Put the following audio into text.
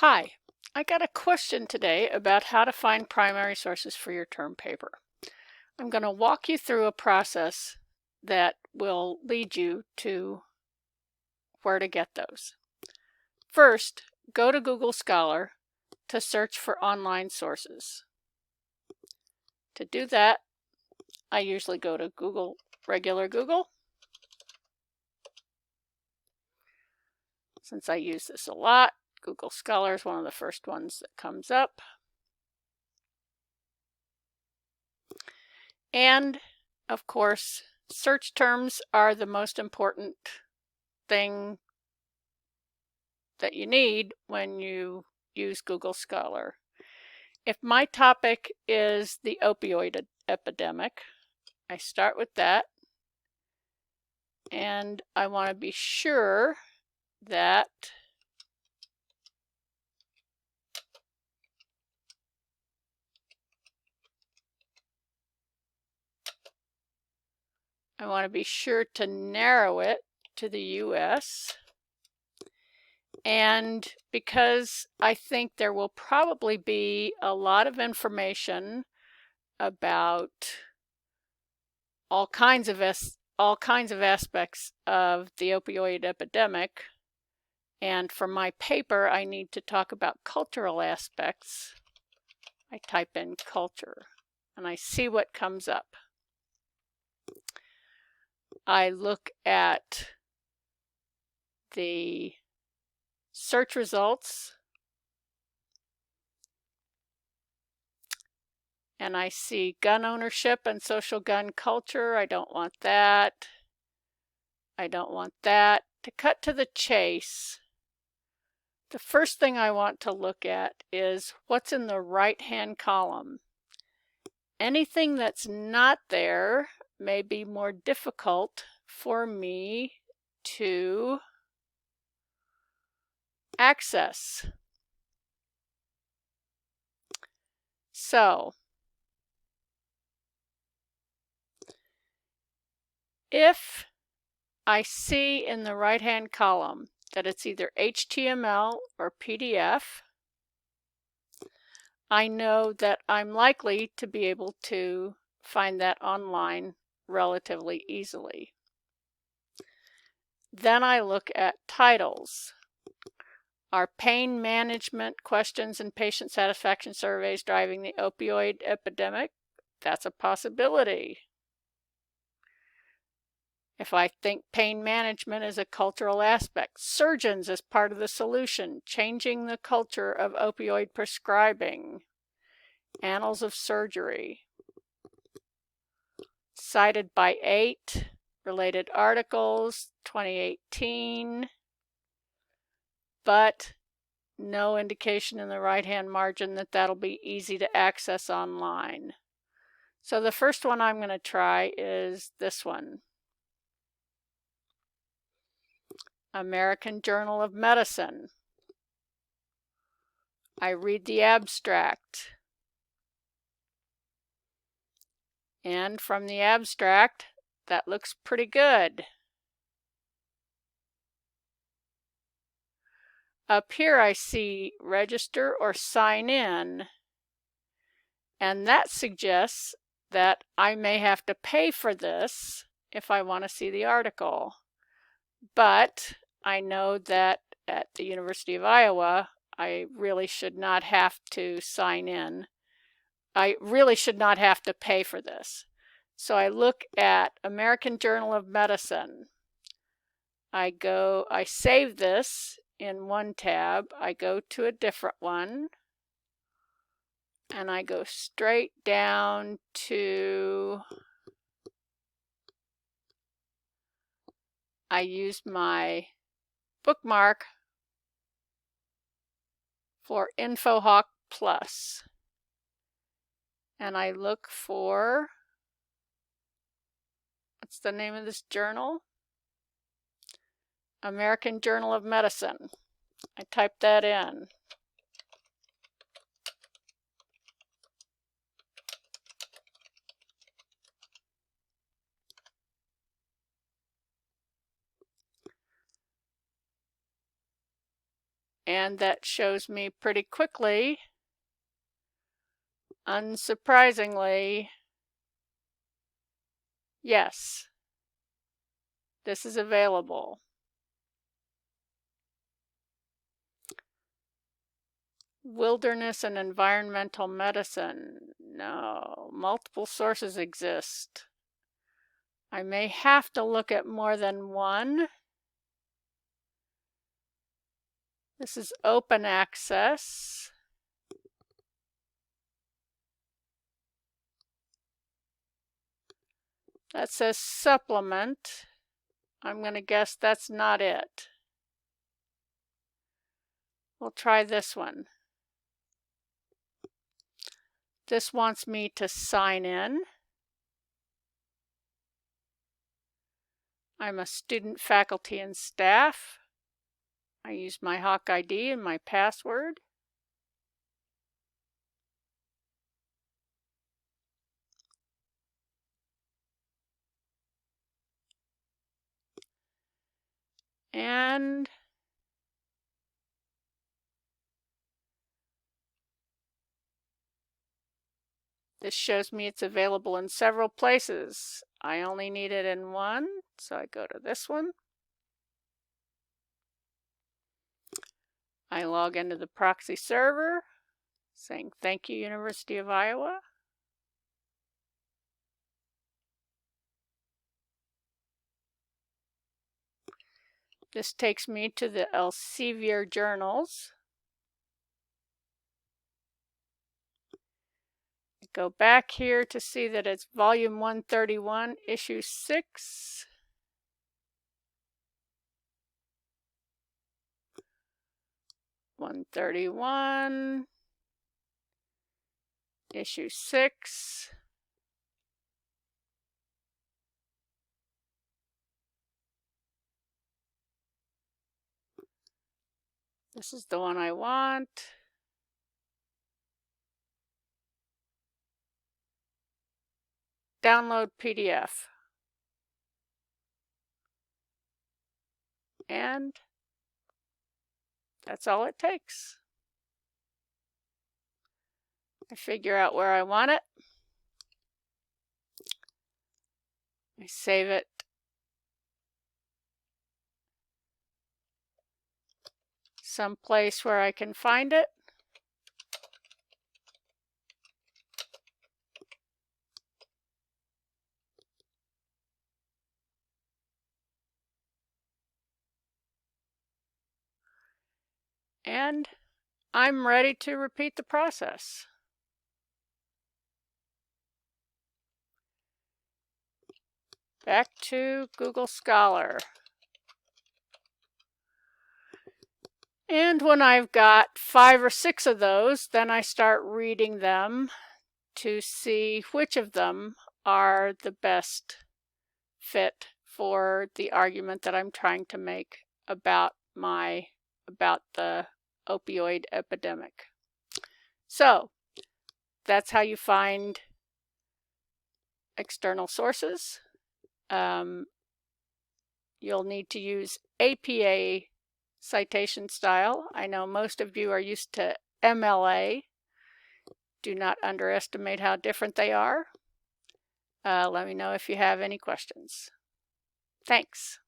Hi, I got a question today about how to find primary sources for your term paper. I'm going to walk you through a process that will lead you to where to get those. First, go to Google Scholar to search for online sources. To do that, I usually go to regular Google. Since I use this a lot, Google Scholar is one of the first ones that comes up. And, of course, search terms are the most important thing that you need when you use Google Scholar. If my topic is the opioid epidemic, I start with that, and I want to be sure that to narrow it to the US. And because I think there will probably be a lot of information about all kinds of aspects of the opioid epidemic, and for my paper I need to talk about cultural aspects, I type in culture and I see what comes up. I look at the search results and I see gun ownership and social gun culture. I don't want that. I don't want that. To cut to the chase, the first thing I want to look at is what's in the right-hand column. Anything that's not there may be more difficult for me to access. So, if I see in the right-hand column that it's either HTML or PDF, I know that I'm likely to be able to find that online relatively easily. Then I look at titles. Are pain management questions and patient satisfaction surveys driving the opioid epidemic? That's a possibility. If I think pain management is a cultural aspect, surgeons as part of the solution, changing the culture of opioid prescribing, annals of surgery, cited by 8, related articles, 2018, but no indication in the right-hand margin that that'll be easy to access online. So the first one I'm going to try is this one. American Journal of Medicine. I read the abstract. And from the abstract, that looks pretty good. Up here I see register or sign in, and that suggests that I may have to pay for this if I want to see the article. But I know that at the University of Iowa, I really should not have to sign in. I really should not have to pay for this. So I look at American Journal of Medicine. I save this in one tab. I go to a different one. And I go straight down to, I use my bookmark for InfoHawk Plus. And I look for, what's the name of this journal? American Journal of Medicine. I type that in. And that shows me pretty quickly, unsurprisingly, yes, this is available. Wilderness and environmental medicine. No, multiple sources exist. I may have to look at more than one. This is open access. That says supplement. I'm going to guess that's not it. We'll try this one. This wants me to sign in. I'm a student, faculty, and staff. I use my Hawk ID and my password. And this shows me it's available in several places. I only need it in one, so I go to this one. I log into the proxy server, saying thank you, University of Iowa. This takes me to the Elsevier journals. Go back here to see that it's volume 131, issue 6. #131, issue 6. This is the one I want. Download PDF. And that's all it takes. I figure out where I want it. I save it. Someplace where I can find it. And I'm ready to repeat the process. Back to Google Scholar. And when I've got 5 or 6 of those, then I start reading them to see which of them are the best fit for the argument that I'm trying to make about the opioid epidemic. So that's how you find external sources. You'll need to use APA citation style. I know most of you are used to MLA. Do not underestimate how different they are. Let me know if you have any questions. Thanks.